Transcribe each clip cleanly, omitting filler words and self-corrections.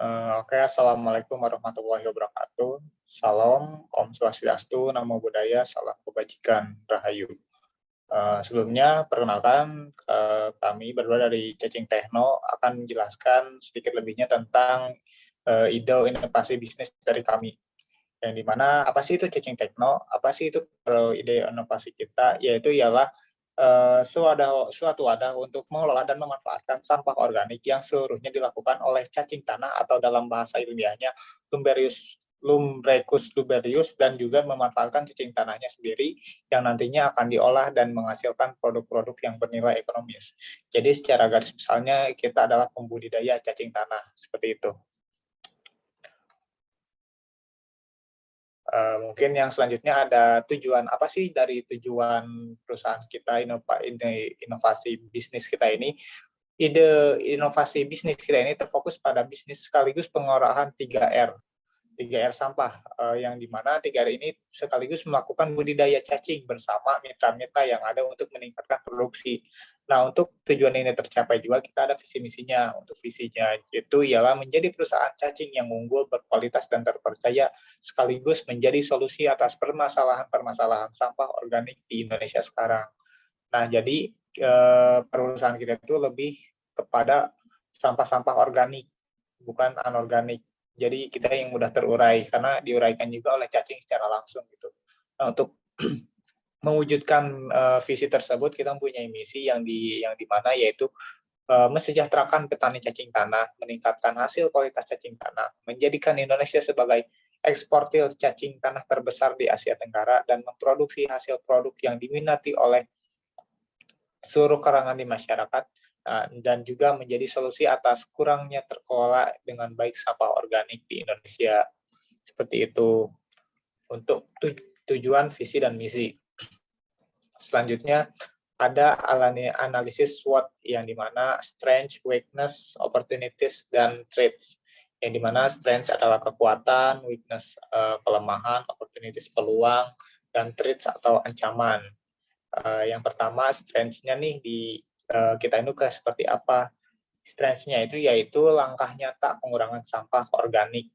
Oke, Assalamualaikum warahmatullahi wabarakatuh. Salam, Om Swastiastu, Namo Buddhaya, Salam Kebajikan, Rahayu. Sebelumnya, perkenalkan, kami berdua dari Cacing Techno akan menjelaskan sedikit lebihnya tentang ide inovasi bisnis dari kami. Yang dimana apa sih itu Cacing Techno? Apa sih itu ide inovasi kita? Yaitu ialah suatu wadah untuk mengelola dan memanfaatkan sampah organik yang seluruhnya dilakukan oleh cacing tanah atau dalam bahasa ilmiahnya Lumbrecus luberius, dan juga memanfaatkan cacing tanahnya sendiri yang nantinya akan diolah dan menghasilkan produk-produk yang bernilai ekonomis. Jadi secara garis besarnya kita adalah pembudidaya cacing tanah seperti itu. Mungkin yang selanjutnya ada tujuan apa sih dari tujuan perusahaan kita, inovasi bisnis kita ini. Ide inovasi bisnis kita ini terfokus pada bisnis sekaligus pengolahan 3R. 3R sampah, yang dimana 3R ini sekaligus melakukan budidaya cacing bersama mitra-mitra yang ada untuk meningkatkan produksi. Nah, untuk tujuan ini tercapai juga kita ada visi misinya. Untuk visinya itu ialah menjadi perusahaan cacing yang unggul, berkualitas dan terpercaya, sekaligus menjadi solusi atas permasalahan-permasalahan sampah organik di Indonesia sekarang. Nah, jadi perusahaan kita itu lebih kepada sampah-sampah organik, bukan anorganik. Jadi kita yang mudah terurai karena diuraikan juga oleh cacing secara langsung gitu. Nah, untuk mewujudkan visi tersebut kita mempunyai misi yang di mana yaitu mesejahterakan petani cacing tanah, meningkatkan hasil kualitas cacing tanah, menjadikan Indonesia sebagai eksportir cacing tanah terbesar di Asia Tenggara, dan memproduksi hasil produk yang diminati oleh seluruh kalangan di masyarakat, dan juga menjadi solusi atas kurangnya terkelola dengan baik sampah organik di Indonesia. Seperti itu untuk tujuan, visi, dan misi. Selanjutnya ada analisis SWOT yang dimana strength, weakness, opportunities, dan threats. Yang dimana strength adalah kekuatan, weakness kelemahan, opportunities peluang, dan threats atau ancaman. Yang pertama strength-nya nih di kita itu kayak seperti apa? Strength-nya itu yaitu langkah nyata pengurangan sampah organik.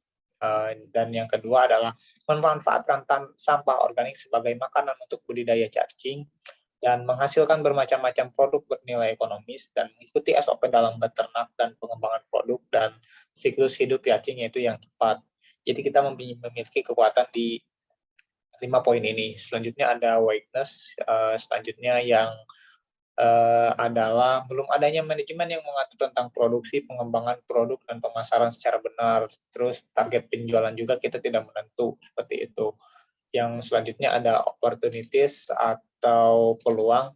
Dan yang kedua adalah memanfaatkan sampah organik sebagai makanan untuk budidaya cacing dan menghasilkan bermacam-macam produk bernilai ekonomis, dan mengikuti SOP dalam beternak dan pengembangan produk dan siklus hidup cacing yaitu yang tepat. Jadi kita memiliki kekuatan di 5 poin ini. Selanjutnya ada weakness, selanjutnya yang adalah belum adanya manajemen yang mengatur tentang produksi, pengembangan produk, dan pemasaran secara benar. Terus target penjualan juga kita tidak menentu, seperti itu. Yang selanjutnya ada opportunities atau peluang,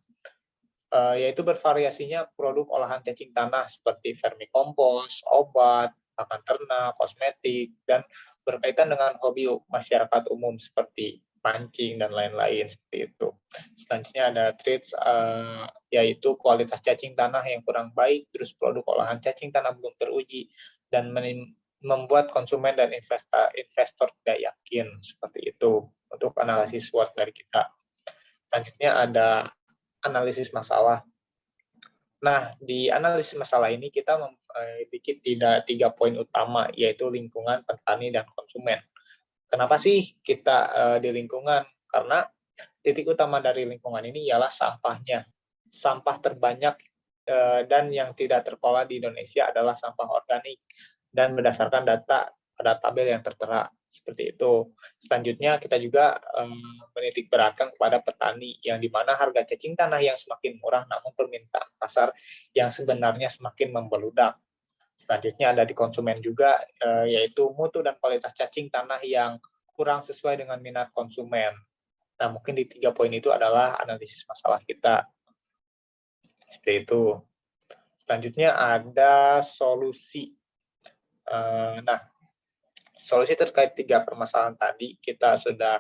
yaitu bervariasinya produk olahan cacing tanah seperti vermikompos, obat, pakan ternak, kosmetik, dan berkaitan dengan hobi masyarakat umum seperti pancing dan lain-lain seperti itu. Selanjutnya ada traits, yaitu kualitas cacing tanah yang kurang baik, terus produk olahan cacing tanah belum teruji, dan membuat konsumen dan investor tidak yakin, seperti itu untuk analisis SWOT dari kita. Selanjutnya ada analisis masalah. Nah, di analisis masalah ini kita bikin tiga poin utama, yaitu lingkungan, petani, dan konsumen. Kenapa sih kita di lingkungan? Karena titik utama dari lingkungan ini ialah sampahnya. Sampah terbanyak dan yang tidak terkelola di Indonesia adalah sampah organik, dan berdasarkan data pada tabel yang tertera seperti itu. Selanjutnya kita juga menitik beratkan kepada petani, yang dimana harga cacing tanah yang semakin murah, namun permintaan pasar yang sebenarnya semakin membeludak. Selanjutnya ada di konsumen juga, yaitu mutu dan kualitas cacing tanah yang kurang sesuai dengan minat konsumen. Nah, mungkin di 3 poin itu adalah analisis masalah kita. Seperti itu. Selanjutnya ada solusi. Nah, solusi terkait 3 permasalahan tadi kita sudah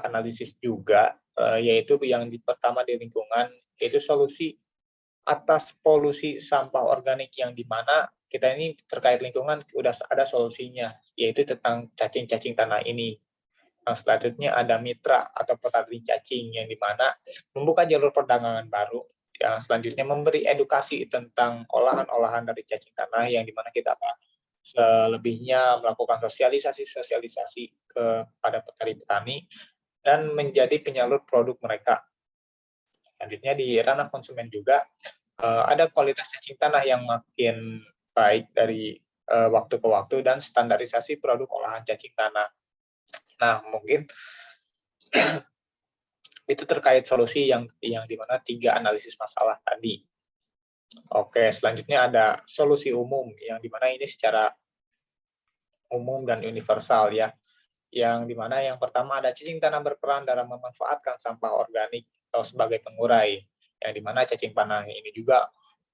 analisis juga, yaitu yang pertama di lingkungan, yaitu solusi atas polusi sampah organik, yang dimana kita ini terkait lingkungan udah ada solusinya, yaitu tentang cacing-cacing tanah ini. Nah, selanjutnya ada mitra atau petani cacing, yang dimana membuka jalur perdagangan baru. Yang selanjutnya memberi edukasi tentang olahan-olahan dari cacing tanah, yang dimana kita selebihnya melakukan sosialisasi kepada petani-petani dan menjadi penyalur produk mereka. Selanjutnya di ranah konsumen juga ada kualitas cacing tanah yang makin baik dari waktu ke waktu dan standarisasi produk olahan cacing tanah. Nah, mungkin itu terkait solusi yang dimana 3 analisis masalah tadi. Oke, selanjutnya ada solusi umum yang dimana ini secara umum dan universal ya. Yang dimana yang pertama ada cacing tanah berperan dalam memanfaatkan sampah organik atau sebagai pengurai. Yang dimana cacing tanah ini juga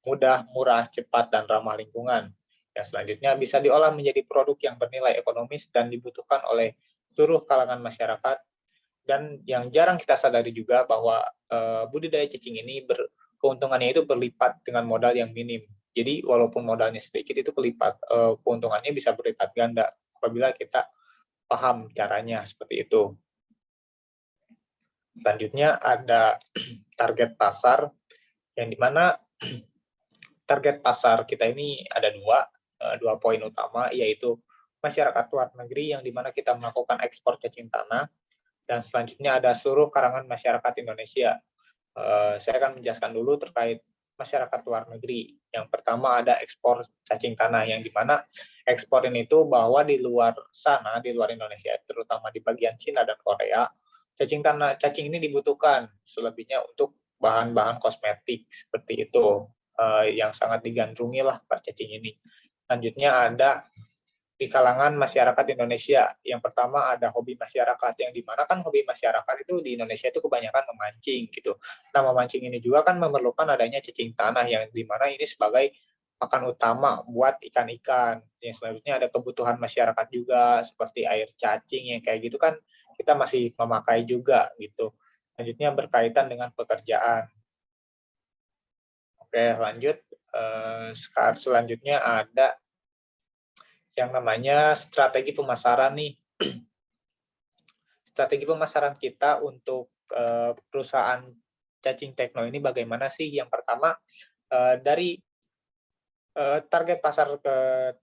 mudah, murah, cepat, dan ramah lingkungan. Yang selanjutnya bisa diolah menjadi produk yang bernilai ekonomis dan dibutuhkan oleh seluruh kalangan masyarakat. Dan yang jarang kita sadari juga bahwa budidaya cacing ini keuntungannya itu berlipat dengan modal yang minim. Jadi walaupun modalnya sedikit itu keuntungannya bisa berlipat ganda apabila kita paham caranya seperti itu. Selanjutnya ada target pasar yang dimana target pasar kita ini ada dua poin utama, yaitu masyarakat luar negeri yang dimana kita melakukan ekspor cacing tanah, dan selanjutnya ada seluruh kalangan masyarakat Indonesia. Saya akan menjelaskan dulu terkait masyarakat luar negeri. Yang pertama ada ekspor cacing tanah, yang dimana ekspor ini itu bahwa di luar sana, di luar Indonesia, terutama di bagian Cina dan Korea, cacing ini dibutuhkan selebihnya untuk bahan-bahan kosmetik seperti itu, yang sangat digandrungi lah Pak cacing ini. Selanjutnya ada di kalangan masyarakat Indonesia. Yang pertama ada hobi masyarakat, yang dimana kan hobi masyarakat itu di Indonesia itu kebanyakan memancing gitu. Nah, memancing ini juga kan memerlukan adanya cacing tanah, yang dimana ini sebagai pakan utama buat ikan-ikan. Yang selanjutnya ada kebutuhan masyarakat juga seperti air cacing yang kayak gitu kan kita masih memakai juga gitu. Selanjutnya berkaitan dengan pekerjaan. Oke, lanjut. Selanjutnya ada yang namanya strategi pemasaran nih. Strategi pemasaran kita untuk perusahaan cacing techno ini bagaimana sih? Yang pertama, dari target pasar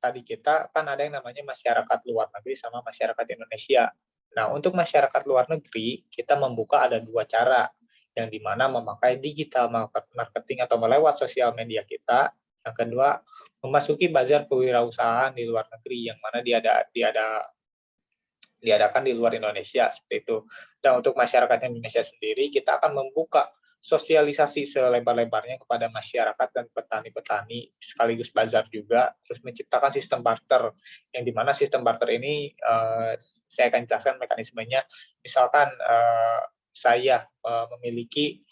tadi kita kan ada yang namanya masyarakat luar negeri sama masyarakat Indonesia. Nah, untuk masyarakat luar negeri, kita membuka ada 2 cara, yang dimana memakai digital marketing atau melewat sosial media kita. Yang kedua, memasuki bazar kewirausahaan di luar negeri, yang mana diadakan di luar Indonesia seperti itu. Dan untuk masyarakat Indonesia sendiri, kita akan membuka sosialisasi selebar-lebarnya kepada masyarakat dan petani-petani sekaligus bazar juga, terus menciptakan sistem barter, yang dimana sistem barter ini saya akan jelaskan mekanismenya. Misalkan saya memiliki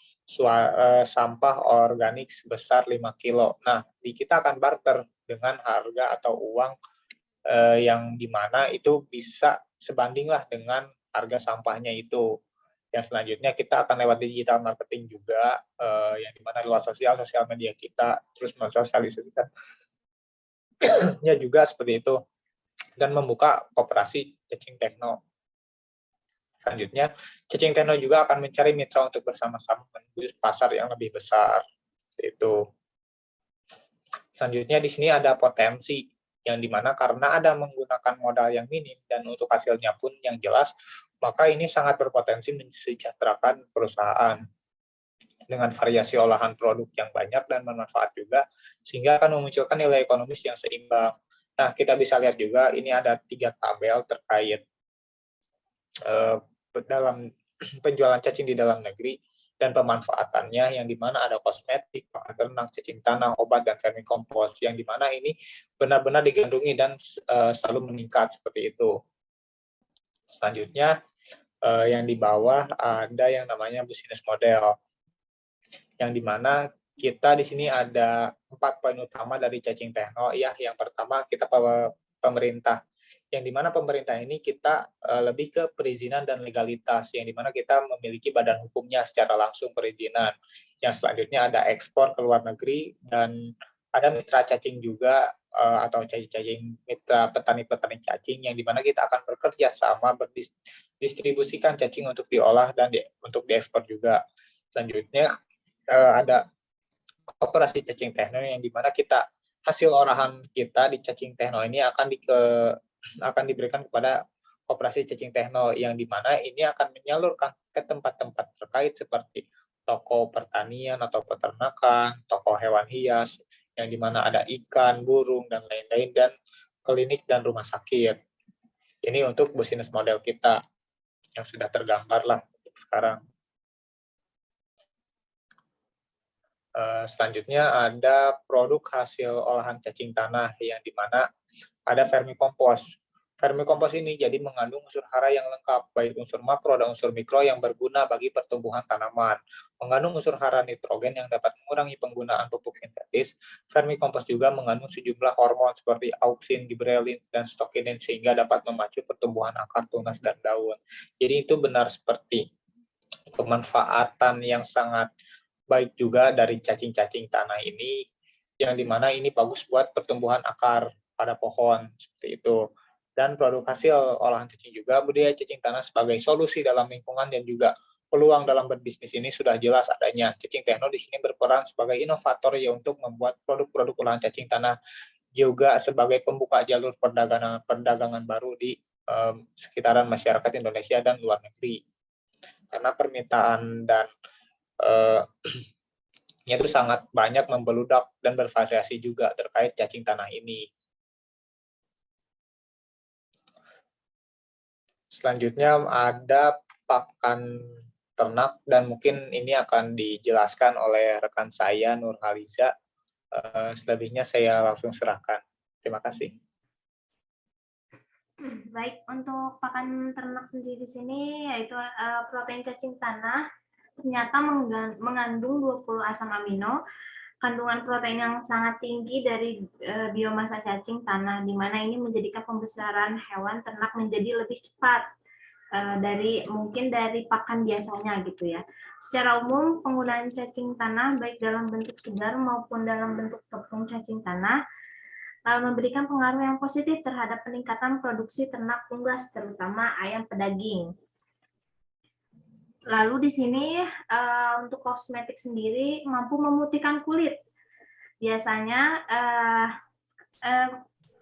sampah organik sebesar 5 kilo. Nah, kita akan barter dengan harga atau uang yang dimana itu bisa sebandinglah dengan harga sampahnya itu. Yang selanjutnya kita akan lewat digital marketing juga, yang dimana lewat sosial media kita, terus mensosialisasikannya juga seperti itu, dan membuka koperasi cacing techno. Selanjutnya, cacing techno juga akan mencari mitra untuk bersama-sama menuju pasar yang lebih besar. Itu. Selanjutnya di sini ada potensi, yang dimana karena ada menggunakan modal yang minim dan untuk hasilnya pun yang jelas, maka ini sangat berpotensi mensejahterakan perusahaan dengan variasi olahan produk yang banyak dan bermanfaat juga, sehingga akan memunculkan nilai ekonomis yang seimbang. Nah, kita bisa lihat juga ini ada 3 tabel terkait dalam penjualan cacing di dalam negeri dan pemanfaatannya, yang dimana ada kosmetik, pakan ternak, cacing tanah, obat, dan vermikompos, yang dimana ini benar-benar digandrungi dan selalu meningkat seperti itu. Selanjutnya, yang di bawah ada yang namanya bisnis model, yang dimana kita di sini ada 4 poin utama dari cacing techno. Ya, yang pertama kita pemerintah, yang dimana pemerintah ini kita lebih ke perizinan dan legalitas, yang dimana kita memiliki badan hukumnya secara langsung perizinan. Yang selanjutnya ada ekspor ke luar negeri, dan ada mitra cacing juga, atau cacing mitra petani-petani cacing, yang dimana kita akan bekerja sama berdistribusikan cacing untuk diolah dan untuk diekspor juga. Selanjutnya ada koperasi cacing techno, yang dimana kita hasil olahan kita di cacing techno ini akan diberikan kepada koperasi cacing techno, yang di mana ini akan menyalurkan ke tempat-tempat terkait seperti toko pertanian atau peternakan, toko hewan hias, yang di mana ada ikan, burung, dan lain-lain, dan klinik dan rumah sakit. Ini untuk bisnis model kita yang sudah tergambar lah untuk sekarang. Selanjutnya ada produk hasil olahan cacing tanah, yang di mana ada vermikompos. Vermikompos ini jadi mengandung unsur hara yang lengkap, baik unsur makro dan unsur mikro yang berguna bagi pertumbuhan tanaman. Mengandung unsur hara nitrogen yang dapat mengurangi penggunaan pupuk sintetis. Vermikompos juga mengandung sejumlah hormon seperti auksin, giberelin, dan stokinin, sehingga dapat memacu pertumbuhan akar, tunas, dan daun. Jadi itu benar seperti pemanfaatan yang sangat baik juga dari cacing-cacing tanah ini, yang dimana ini bagus buat pertumbuhan akar pada pohon, seperti itu. Dan produk hasil olahan cacing juga, budidaya cacing tanah sebagai solusi dalam lingkungan dan juga peluang dalam berbisnis ini sudah jelas adanya. Cacing techno di sini berperan sebagai inovator ya untuk membuat produk-produk olahan cacing tanah, juga sebagai pembuka jalur perdagangan baru di sekitaran masyarakat Indonesia dan luar negeri. Karena permintaan dan itu sangat banyak, membeludak dan bervariasi juga terkait cacing tanah ini. Selanjutnya ada pakan ternak, dan mungkin ini akan dijelaskan oleh rekan saya Nur Haliza. Selebihnya saya langsung serahkan. Terima kasih. Baik, untuk pakan ternak sendiri di sini yaitu protein cacing tanah ternyata mengandung 20 asam amino, kandungan protein yang sangat tinggi dari biomasa cacing tanah, di mana ini menjadikan pembesaran hewan ternak menjadi lebih cepat dari pakan biasanya gitu ya. Secara umum penggunaan cacing tanah baik dalam bentuk segar maupun dalam bentuk tepung cacing tanah memberikan pengaruh yang positif terhadap peningkatan produksi ternak unggas, terutama ayam pedaging. Lalu di sini untuk kosmetik sendiri mampu memutihkan kulit. Biasanya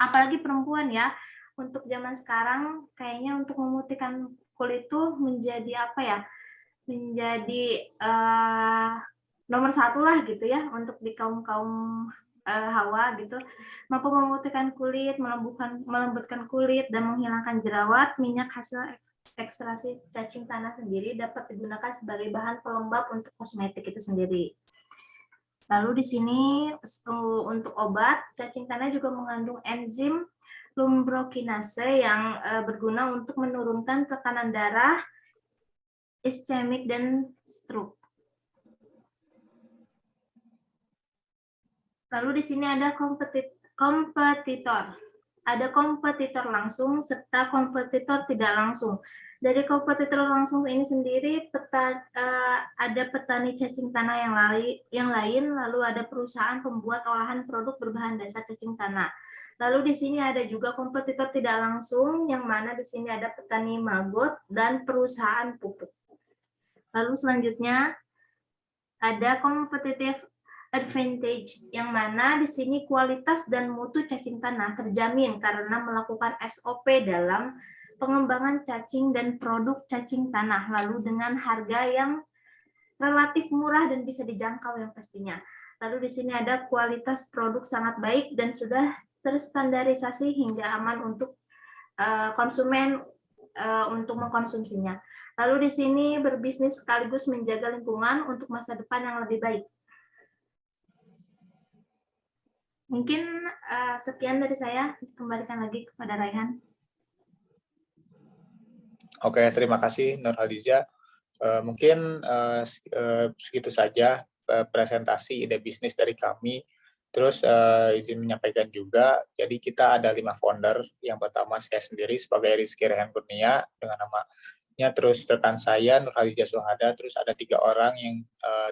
apalagi perempuan ya, untuk zaman sekarang kayaknya untuk memutihkan kulit itu menjadi apa ya? Menjadi nomor satu lah gitu ya untuk di kaum Hawa gitu, mampu memutihkan kulit, melembutkan kulit dan menghilangkan jerawat. Minyak hasil ekstraksi cacing tanah sendiri dapat digunakan sebagai bahan pelembab untuk kosmetik itu sendiri. Lalu di sini untuk obat, cacing tanah juga mengandung enzim lumbrokinase yang berguna untuk menurunkan tekanan darah, iskemik, dan stroke. Lalu di sini ada kompetitor. Ada kompetitor langsung serta kompetitor tidak langsung. Dari kompetitor langsung ini sendiri ada petani cacing tanah yang lain, lalu ada perusahaan pembuat olahan produk berbahan dasar cacing tanah. Lalu di sini ada juga kompetitor tidak langsung, yang mana di sini ada petani maggot dan perusahaan pupuk. Lalu selanjutnya ada competitive advantage, yang mana di sini kualitas dan mutu cacing tanah terjamin karena melakukan SOP dalam pengembangan cacing dan produk cacing tanah, lalu dengan harga yang relatif murah dan bisa dijangkau yang pastinya. Lalu di sini ada kualitas produk sangat baik dan sudah terstandarisasi hingga aman untuk konsumen untuk mengkonsumsinya. Lalu di sini berbisnis sekaligus menjaga lingkungan untuk masa depan yang lebih baik. Mungkin sekian dari saya, kembalikan lagi kepada Raihan. Oke, terima kasih Nur Haliza. Mungkin segitu saja presentasi ide bisnis dari kami. Terus izin menyampaikan juga, jadi kita ada 5 founder. Yang pertama saya sendiri sebagai Rizky Rehan Kurnia dengan namanya, terus rekan saya Nur Haliza Suhada, terus ada 3 orang yang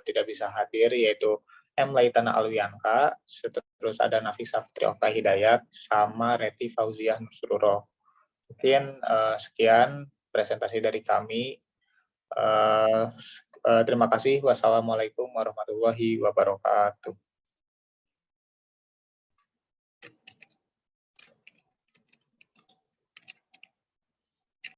tidak bisa hadir, yaitu M. Laitana Alwianka, terus ada Nafisa Fitri Okta Hidayat, sama Reti Fauziah Nursururo. Mungkin sekian presentasi dari kami. Terima kasih. Wassalamualaikum warahmatullahi wabarakatuh.